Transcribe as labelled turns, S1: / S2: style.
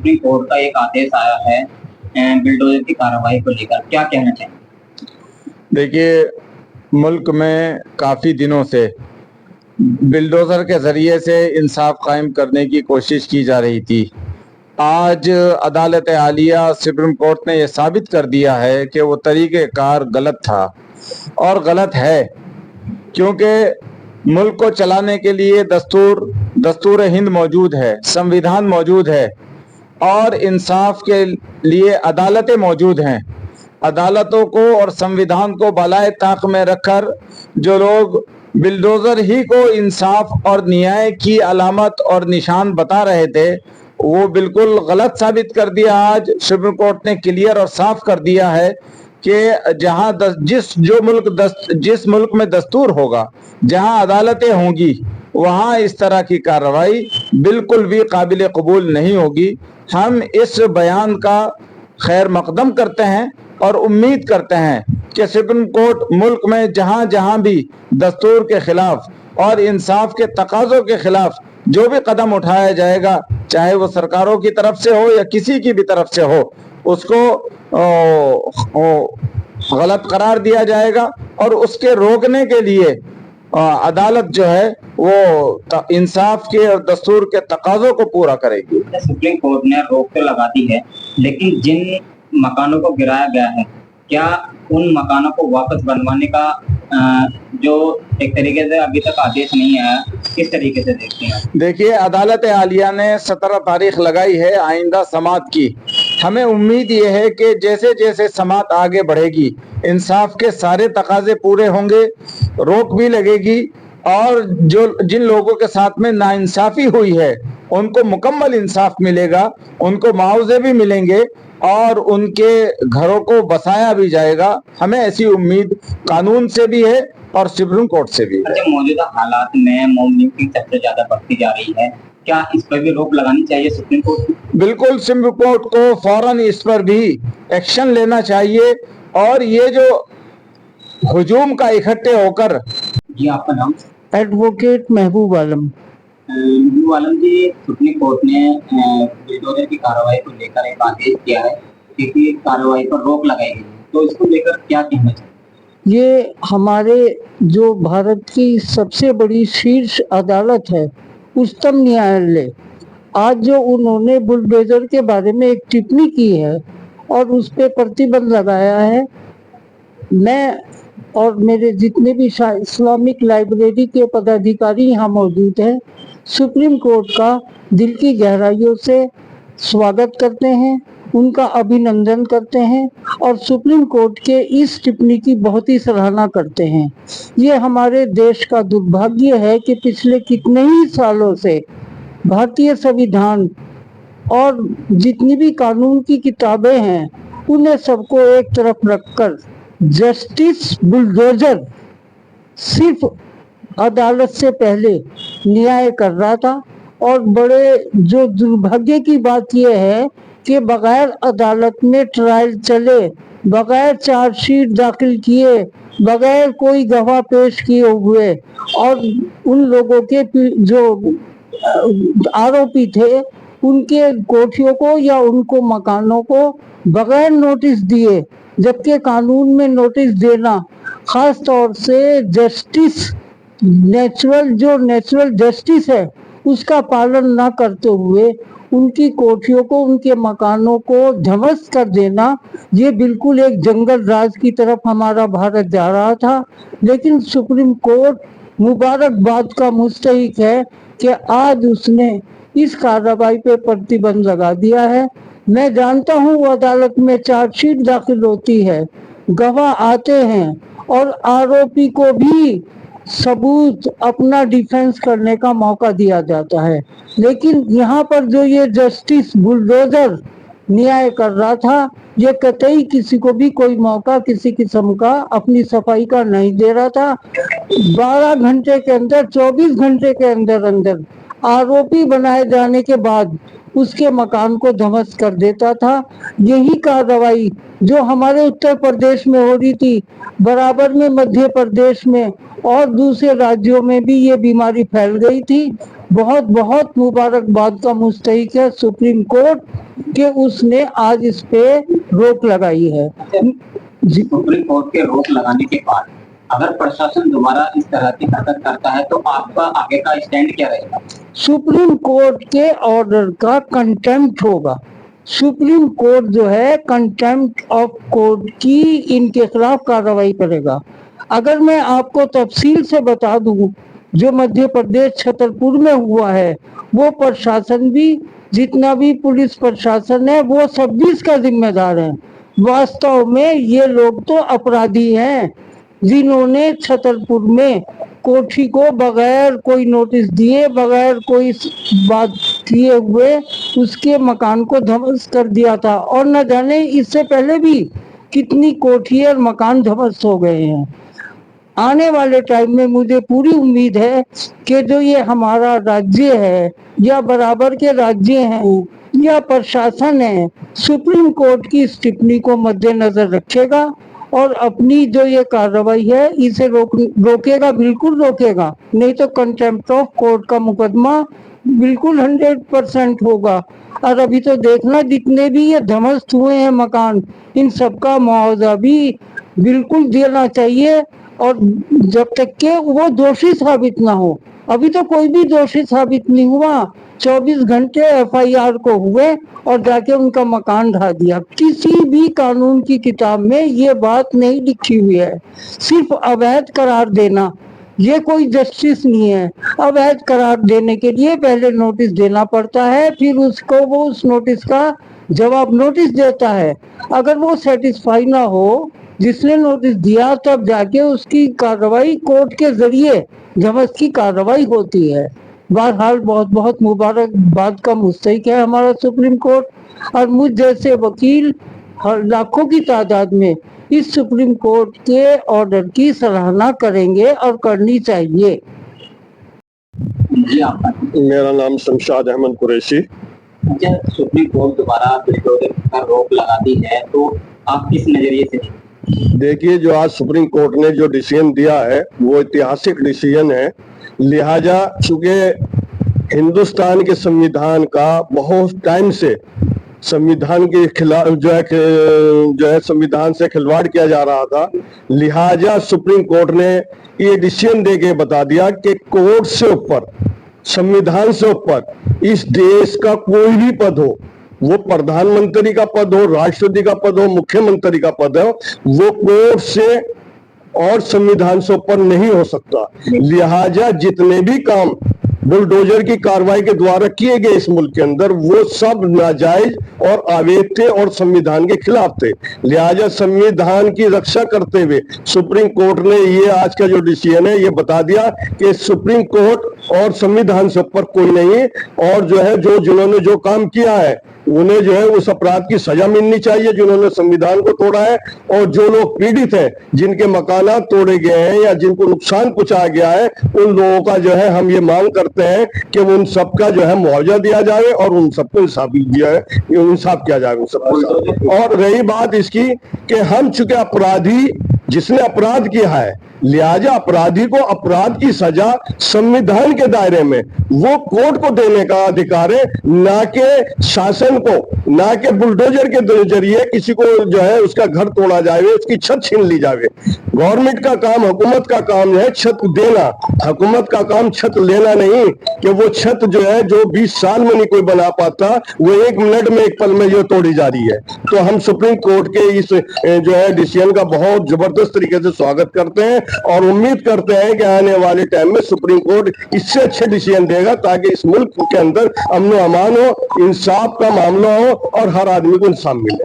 S1: Supreme court का एक आदेश आया है बिल्डोजर की कार्रवाई को लेकर, क्या कहना चाहिए?
S2: देखिए, मुल्क में काफ़ी दिनों से बिल्डोज़र के ज़रिए से इंसाफ कायम करने की कोशिश की जा रही थी। आज अदालत आलिया सुप्रीम कोर्ट ने यह साबित कर दिया है कि वो तरीक़ेकार गलत था और गलत है, क्योंकि मुल्क को चलाने के लिए दस्तूर हिंद मौजूद है, संविधान मौजूद है और इंसाफ के लिए अदालतें मौजूद हैं। अदालतों को और संविधान को बालाए ताक में रखकर जो लोग बिल्डोज़र ही को इंसाफ और न्याय की अलामत और निशान बता रहे थे, वो बिल्कुल गलत साबित कर दिया। आज सुप्रीम कोर्ट ने क्लियर और साफ कर दिया है कि जिस मुल्क में दस्तूर होगा, जहां अदालतें होंगी, वहां इस तरह की कार्रवाई बिल्कुल भी काबिल कबूल नहीं होगी। हम इस बयान का खैर मकदम करते हैं और उम्मीद करते हैं कि सुप्रीम कोर्ट मुल्क में जहां जहां भी दस्तूर के खिलाफ और इंसाफ के तकाज़ों के खिलाफ जो भी कदम उठाया जाएगा, चाहे वो सरकारों की तरफ से हो या किसी की भी तरफ से हो, उसको गलत करार दिया जाएगा और उसके रोकने के लिए अदालत जो है वो इंसाफ के और दस्तूर के तकाज़ों को पूरा करेगी।
S1: सुप्रीम कोर्ट ने रोक तो लगा दी है, लेकिन जिन मकानों को गिराया गया है, क्या उन मकानों को वापस बनवाने का जो एक तरीके से अभी तक आदेश नहीं आया, किस तरीके से देखते हैं?
S2: देखिए, अदालत आलिया ने 17 तारीख लगाई है आइंदा समात की। हमें उम्मीद ये है कि जैसे जैसे समात आगे बढ़ेगी, इंसाफ के सारे तकाजे पूरे होंगे, रोक भी लगेगी और जिन लोगों के साथ में नाइंसाफी हुई है उनको मुकम्मल इंसाफ मिलेगा, उनको मुआवजे भी मिलेंगे और उनके घरों को बसाया भी जाएगा। हमें ऐसी उम्मीद कानून से भी है और सुप्रीम कोर्ट से भी है।
S1: मौजूदा हालात में मॉब लिंचिंग सबसे ज्यादा बढ़ती जा रही है, क्या इस पर भी रोक लगानी चाहिए सुप्रीम कोर्ट?
S2: बिल्कुल, सुप्रीम कोर्ट को फौरन इस पर भी एक्शन लेना चाहिए और ये जो हुजूम का इकट्ठे होकर।
S1: जी, आपका नाम?
S3: एडवोकेट महबूब आलम।
S1: महबूब आलम जी, सुप्रीम कोर्ट ने बिल्डोजर की कार्रवाई को लेकर एक आदेश दिया है कि कार्रवाई पर रोक लगाई गई, तो इसको लेकर क्या कहना चाहिए?
S3: ये हमारे जो भारत की सबसे बड़ी शीर्ष अदालत है, उच्चतम न्यायालय, आज जो उन्होंने बुलडोजर के बारे में एक टिप्पणी की है और उस पर प्रतिबंध लगाया है, मैं और मेरे जितने भी इस्लामिक लाइब्रेरी के पदाधिकारी यहाँ मौजूद हैं, सुप्रीम कोर्ट का दिल की गहराइयों से स्वागत करते हैं, उनका अभिनंदन करते हैं और सुप्रीम कोर्ट के इस टिप्पणी की बहुत ही सराहना करते हैं। ये हमारे देश का दुर्भाग्य है कि पिछले कितने ही सालों से भारतीय संविधान और जितनी भी कानून की किताबें हैं, उन्हें सबको एक तरफ रखकर जस्टिस बुलडोजर सिर्फ अदालत से पहले न्याय कर रहा था। और बड़े जो दुर्भाग्य की बात यह है कि बगैर अदालत में ट्रायल चले, बगैर चार्जशीट दाखिल किए, बगैर कोई गवाह पेश किए हुए और उन लोगों के जो आरोपी थे उनके कोठियों को या उनको मकानों को बगैर नोटिस दिए, जबकि कानून में नोटिस देना, खास तौर से जस्टिस नेचुरल जस्टिस है, उसका पालन ना करते हुए उनकी कोठियों को, उनके मकानों को ध्वस्त कर देना, ये बिल्कुल एक जंगल राज की तरफ हमारा भारत जा रहा था। लेकिन सुप्रीम कोर्ट मुबारकबाद का मुस्तहिक है कि आज उसने इस कार्रवाई पे प्रतिबंध लगा दिया है। मैं जानता हूँ अदालत में चार्जशीट दाखिल होती है, गवाह आते हैं और आरोपी को भी सबूत अपना डिफेंस करने का मौका दिया जाता है, लेकिन यहाँ पर जो ये जस्टिस बुलडोजर न्याय कर रहा था, ये कतई किसी को भी कोई मौका किसी किस्म का अपनी सफाई का नहीं दे रहा था। 12 घंटे के अंदर, 24 घंटे के अंदर अंदर आरोपी बनाए जाने के बाद उसके मकान को ध्वस्त कर देता था। यही कार्रवाई जो हमारे उत्तर प्रदेश में हो रही थी, बराबर में मध्य प्रदेश में और दूसरे राज्यों में भी ये बीमारी फैल गई थी। बहुत बहुत मुबारकबाद का मुस्तहिक है सुप्रीम कोर्ट कि उसने आज इस पे रोक लगाई है।
S1: सुप्रीम कोर्ट के रोक लगाने के बाद अगर प्रशासन दोबारा इस तरह की हरकत करता है तो आपका आगे का स्टैंड क्या रहेगा?
S3: सुप्रीम कोर्ट के ऑर्डर का कंटेम्प्ट होगा। सुप्रीम कोर्ट जो है कंटेम्प्ट ऑफ कोर्ट की इनके खिलाफ कार्रवाई करेगा। अगर मैं आपको तफसील से बता दूं, जो मध्य प्रदेश छतरपुर में हुआ है, वो प्रशासन भी, जितना भी पुलिस प्रशासन है, वो सब भी इसका जिम्मेदार है। वास्तव में ये लोग तो अपराधी हैं जिन्होंने छतरपुर में कोठी को बगैर कोई नोटिस दिए, बगैर कोई बात किए हुए उसके मकान को ध्वस्त कर दिया था। और न जाने इससे पहले भी कितनी कोठी और मकान ध्वस्त हो गए हैं। आने वाले टाइम में मुझे पूरी उम्मीद है कि जो ये हमारा राज्य है या बराबर के राज्य हैं या प्रशासन है, सुप्रीम कोर्ट की इस टिप्पणी को मद्देनजर रखेगा और अपनी जो ये कार्रवाई है इसे रोकेगा, बिल्कुल रोकेगा। नहीं तो कंटेम्प्ट ऑफ कोर्ट का मुकदमा बिल्कुल 100% होगा। और अभी तो देखना, जितने भी ये ध्वस्त हुए हैं मकान, इन सबका मुआवजा भी बिल्कुल देना चाहिए। और जब तक के वो दोषी साबित ना हो, अभी तो कोई भी दोषी साबित नहीं हुआ। 24 घंटे FIR को हुए और जाके उनका मकान ढा दिया। किसी भी कानून की किताब में ये बात नहीं लिखी हुई है। सिर्फ अवैध करार देना, ये कोई जस्टिस नहीं है। अवैध करार देने के लिए पहले नोटिस देना पड़ता है, फिर उसको वो उस नोटिस का जवाब नोटिस देता है। अगर वो सेटिस्फाई ना हो जिसने नोटिस दिया, तब जाके उसकी कार्रवाई कोर्ट के जरिए ध्वस्त की कार्रवाई होती है। बहरहाल बहुत बहुत मुबारकबाद का मुस्तहिक है हमारा सुप्रीम कोर्ट। और मुझ जैसे वकील लाखों की तादाद में इस सुप्रीम कोर्ट के ऑर्डर की सराहना करेंगे और करनी चाहिए।
S1: जी, आपका
S4: मेरा नाम शमशाद अहमद कुरैशी।
S1: अच्छा, सुप्रीम कोर्ट दोबारा बुलडोजर पर रोक लगाती है तो आप किस नजरिए से?
S4: देखिए, जो आज सुप्रीम कोर्ट ने जो डिसीजन दिया है वो ऐतिहासिक डिसीजन है। लिहाजा चूंकि हिंदुस्तान के संविधान का बहुत टाइम से संविधान के खिलाफ जो है संविधान से खिलवाड़ किया जा रहा था, लिहाजा सुप्रीम कोर्ट ने ये डिसीजन दे के बता दिया कि कोर्ट से ऊपर, संविधान से ऊपर इस देश का कोई भी पद हो, वो प्रधानमंत्री का पद हो, राष्ट्रपति का पद हो, मुख्यमंत्री का पद हो, वो कोर्ट से और संविधान से ऊपर नहीं हो सकता। लिहाजा जितने भी काम बुलडोजर की कार्रवाई के द्वारा किए गए इस मुल्क के अंदर, वो सब नाजायज और अवैध थे और संविधान के खिलाफ थे। लिहाजा संविधान की रक्षा करते हुए सुप्रीम कोर्ट ने ये आज का जो डिसीजन है ये बता दिया कि सुप्रीम कोर्ट और संविधान से ऊपर कोई नहीं, और जो है जिन्होंने जो काम किया है उन्हें जो है उस अपराध की सजा मिलनी चाहिए जिन्होंने संविधान को तोड़ा है। और जो लोग पीड़ित हैं, जिनके मकानात तोड़े गए हैं या जिनको नुकसान पहुंचाया गया है, उन लोगों का जो है हम ये मांग करते हैं कि उन सबका जो है मुआवजा दिया जाए और उन सबको इंसाफ किया जाए उन सबको। और रही बात इसकी कि हम चूंकि अपराधी, जिसने अपराध किया है, लिहाजा अपराधी को अपराध की सजा संविधान के दायरे में वो कोर्ट को देने का अधिकार है, ना कि शासन को, ना कि बुलडोजर के जरिए किसी को जो है उसका घर तोड़ा जाए, उसकी छत छीन ली जाए। गवर्नमेंट का काम, हुकूमत का काम है छत देना, हुकूमत का काम छत लेना नहीं कि वो छत जो है जो 20 साल में नहीं कोई बना पाता, वो 1 मिनट में, 1 पल में जो तोड़ी जा रही है। तो हम सुप्रीम कोर्ट के इस जो है डिसीजन का बहुत जबरदस्त तरीके से स्वागत करते हैं और उम्मीद करते हैं कि आने वाले टाइम में सुप्रीम कोर्ट इससे अच्छे डिसीजन देगा ताकि इस मुल्क के अंदर अमन अमान हो, इंसाफ का मामला हो और हर आदमी को इंसाफ मिले।